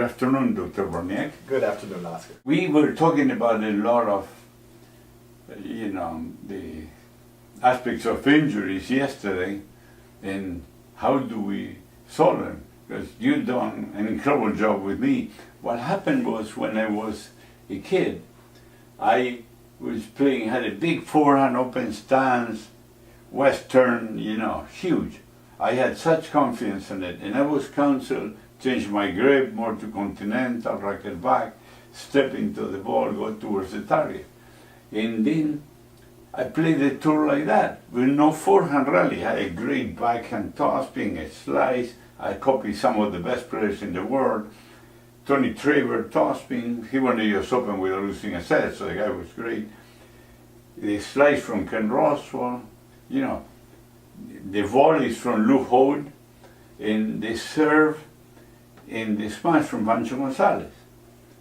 afternoon, Dr. Broniak. Good afternoon, Oscar. We were talking about a lot of, the aspects of injuries yesterday and how do we solve them? Because you've done an incredible job with me. What happened was when I was a kid, I was playing, had a big forehand open stance, Western, huge. I had such confidence in it, and I was counseled change my grip more to continental, racket back, step into the ball, go towards the target. And then I played the tour like that, with no forehand rally. I had a great backhand toss, being a slice. I copied some of the best players in the world. Tony Traver tossing, he won the US Open without losing a set, so the guy was great. The slice from Ken Roswell, the volleys from Lou Hode, and the serve and the smash from Pancho Gonzalez.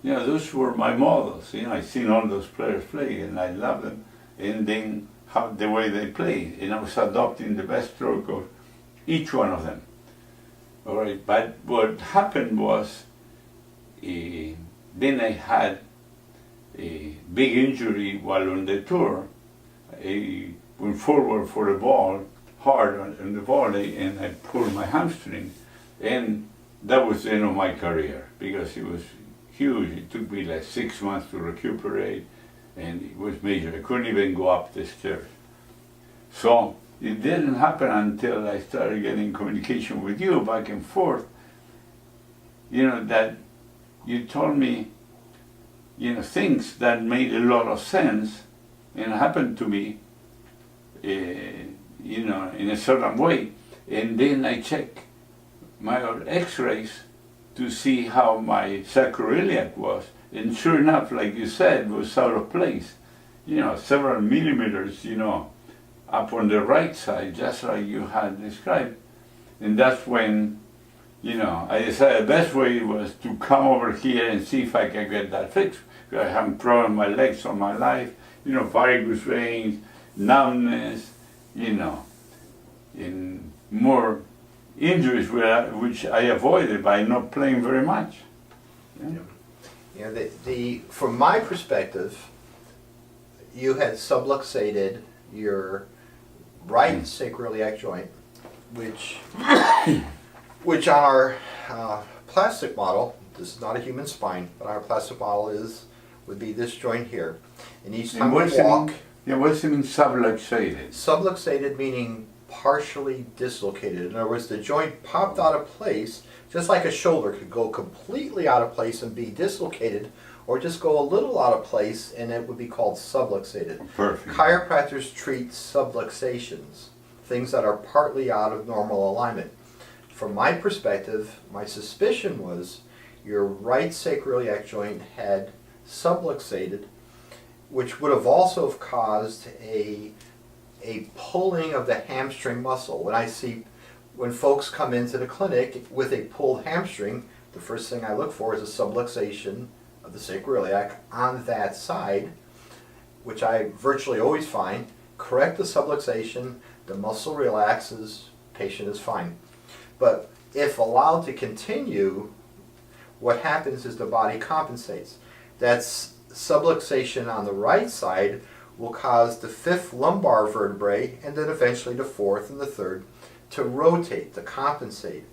Those were my models. I've seen all those players play and I love them. And then the way they play. And I was adopting the best stroke of each one of them. All right, but what happened was, then I had a big injury while on the tour. I went forward for the ball, hard on the volley, and I pulled my hamstring. And that was the end of my career because it was huge. It took me like 6 months to recuperate, and it was major. I couldn't even go up the stairs. So it didn't happen until I started getting communication with you back and forth, that you told me, things that made a lot of sense and happened to me, in a certain way. And then I checked my old x-rays to see how my sacroiliac was. And sure enough, like you said, was out of place. Several millimeters, up on the right side, just like you had described. And that's when, I decided the best way was to come over here and see if I can get that fixed. Because I haven't proven my legs all my life, varicose veins, numbness, in more injuries which I avoided by not playing very much. From my perspective, you had subluxated your right sacroiliac joint, which on our plastic model, this is not a human spine, but our plastic model would be this joint here. And each time we walk... What's it mean subluxated? Subluxated meaning partially dislocated. In other words, the joint popped out of place, just like a shoulder could go completely out of place and be dislocated, or just go a little out of place and it would be called subluxated. Perfect. Chiropractors treat subluxations, things that are partly out of normal alignment. From my perspective, my suspicion was your right sacroiliac joint had subluxated, which would have also caused a pulling of the hamstring muscle. When folks come into the clinic with a pulled hamstring, the first thing I look for is a subluxation of the sacroiliac on that side, which I virtually always find. Correct the subluxation, the muscle relaxes, patient is fine. But if allowed to continue, what happens is the body compensates. That's subluxation on the right side will cause the 5th lumbar vertebrae and then eventually the 4th and the 3rd to rotate, to compensate.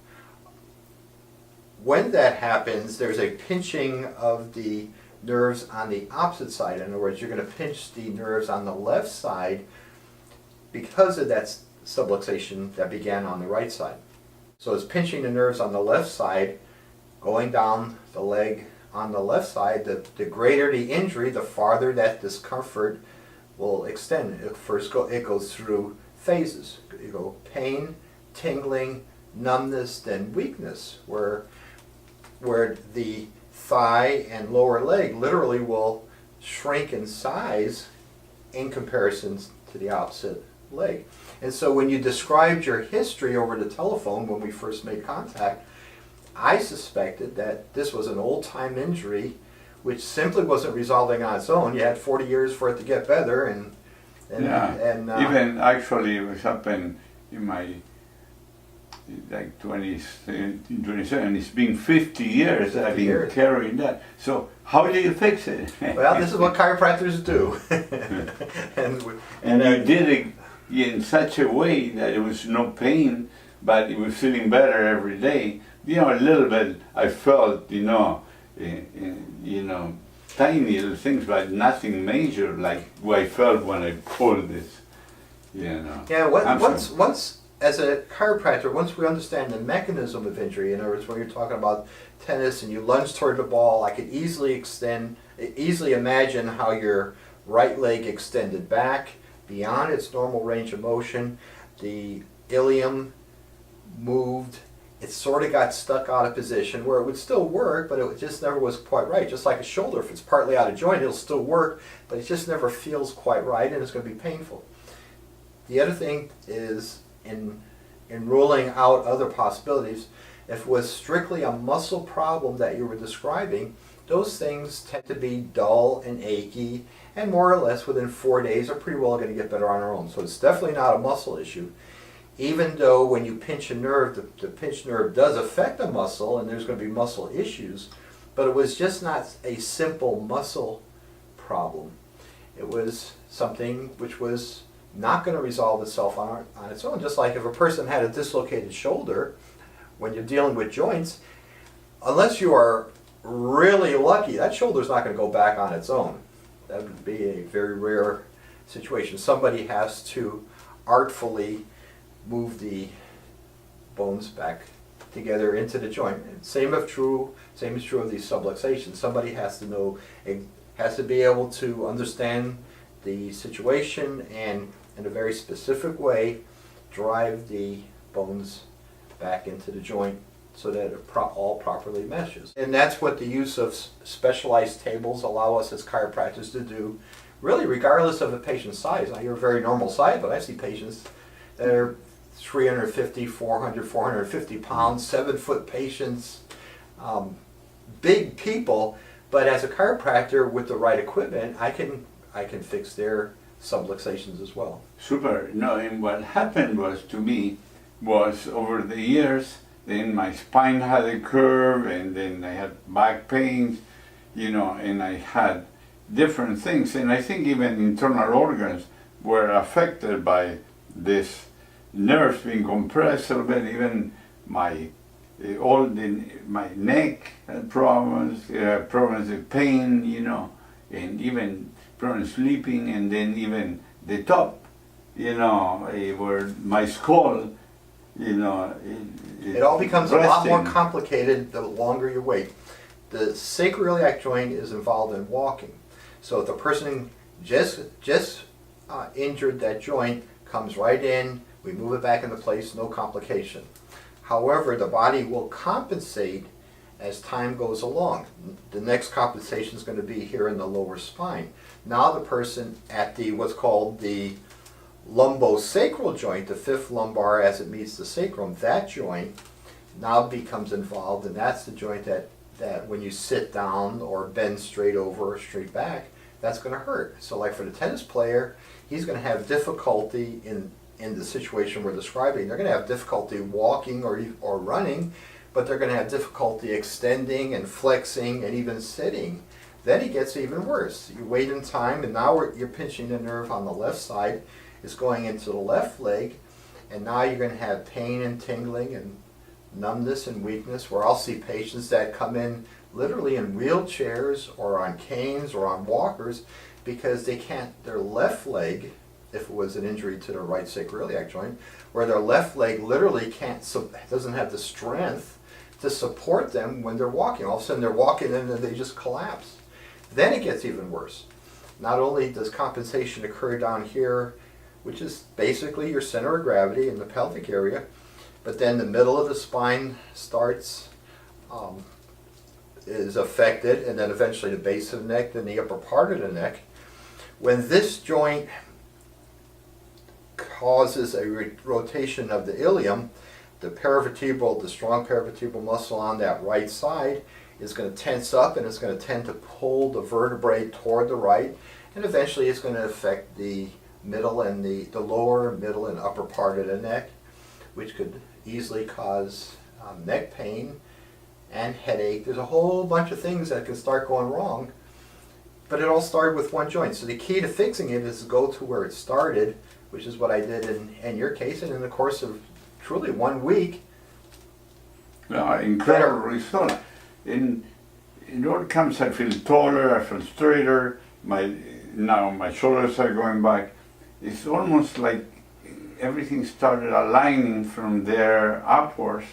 When that happens, there's a pinching of the nerves on the opposite side. In other words, you're going to pinch the nerves on the left side because of that subluxation that began on the right side. So it's pinching the nerves on the left side, going down the leg on the left side. The greater the injury, the farther that discomfort will extend. It goes through phases. You go pain, tingling, numbness, then weakness, where the thigh and lower leg literally will shrink in size in comparison to the opposite leg. And so when you described your history over the telephone when we first made contact, I suspected that this was an old-time injury which simply wasn't resolving on its own. You had 40 years for it to get better, even actually it was happened in my like 27. It's been 50 years 50 I've been years. carrying that. So how do you fix it? Well, this is what chiropractors do. and And you did it in such a way that it was no pain, but it was feeling better every day. You know, a little bit I felt, tiny little things, but nothing major like what I felt when I pulled this. Yeah, I'm once as a chiropractor, once we understand the mechanism of injury, in other words, when you're talking about tennis and you lunge toward the ball, I could easily imagine how your right leg extended back beyond its normal range of motion. The ilium moved. It sort of got stuck out of position where it would still work, but it just never was quite right. Just like a shoulder, if it's partly out of joint, it'll still work, but it just never feels quite right, and it's going to be painful. The other thing is, in ruling out other possibilities, if it was strictly a muscle problem that you were describing, those things tend to be dull and achy, and more or less within 4 days are pretty well going to get better on their own. So it's definitely not a muscle issue. Even though when you pinch a nerve, the pinched nerve does affect a muscle, and there's going to be muscle issues, but it was just not a simple muscle problem. It was something which was not going to resolve itself on its own. Just like if a person had a dislocated shoulder, when you're dealing with joints, unless you are really lucky, that shoulder's not going to go back on its own. That would be a very rare situation. Somebody has to artfully move the bones back together into the joint. Same is true of these subluxations. Somebody has to be able to understand the situation and in a very specific way drive the bones back into the joint so that it all properly meshes. And that's what the use of specialized tables allow us as chiropractors to do, really regardless of the patient's size. Now, you're a very normal size, but I see patients that are 350, 400, 450 pounds, 7-foot patients, big people, but as a chiropractor with the right equipment, I can fix their subluxations as well. Super. No, and what happened was, to me, was over the years, then my spine had a curve, and then I had back pains, and I had different things, and I think even internal organs were affected by this nerves being compressed a little bit. Even my neck had problems, problems with pain, and even problems sleeping, and then even the top, where my skull, it all becomes a lot more complicated the longer you wait. The sacroiliac joint is involved in walking. So if the person just injured that joint, comes right in, we move it back into place, no complication. However, the body will compensate as time goes along. The next compensation is going to be here in the lower spine. Now the person at the what's called the lumbosacral joint, the fifth lumbar as it meets the sacrum, that joint now becomes involved, and that's the joint that when you sit down or bend straight over or straight back, that's going to hurt. So like for the tennis player, he's going to have difficulty in the situation we're describing. They're going to have difficulty walking or running, but they're going to have difficulty extending and flexing and even sitting. Then it gets even worse. You wait in time, and now you're pinching the nerve on the left side. It's going into the left leg, and now you're going to have pain and tingling and numbness and weakness, where I'll see patients that come in literally in wheelchairs or on canes or on walkers because they can't, their left leg, if it was an injury to their right sacroiliac joint, where their left leg literally doesn't have the strength to support them when they're walking. All of a sudden they're walking and then they just collapse. Then it gets even worse. Not only does compensation occur down here, which is basically your center of gravity in the pelvic area, but then the middle of the spine is affected, and then eventually the base of the neck, then the upper part of the neck. When this joint causes a rotation of the ilium, the strong paravertebral muscle on that right side is going to tense up, and it's going to tend to pull the vertebrae toward the right, and eventually it's going to affect the middle and the lower, middle, and upper part of the neck. which could easily cause neck pain and headache. There's a whole bunch of things that can start going wrong, but it all started with one joint. So the key to fixing it is to go to where it started, which is what I did in your case, and in the course of truly 1 week. Yeah, incredible result. In all comes, I feel taller, I feel straighter. Now my shoulders are going back. It's almost like everything started aligning from there upwards,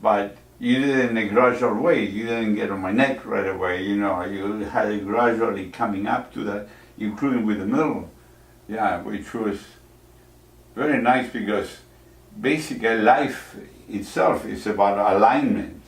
but you did it in a gradual way. You didn't get on my neck right away. You know, you had it gradually coming up to that, including with the middle. Yeah, which was very nice because basically life itself is about alignment.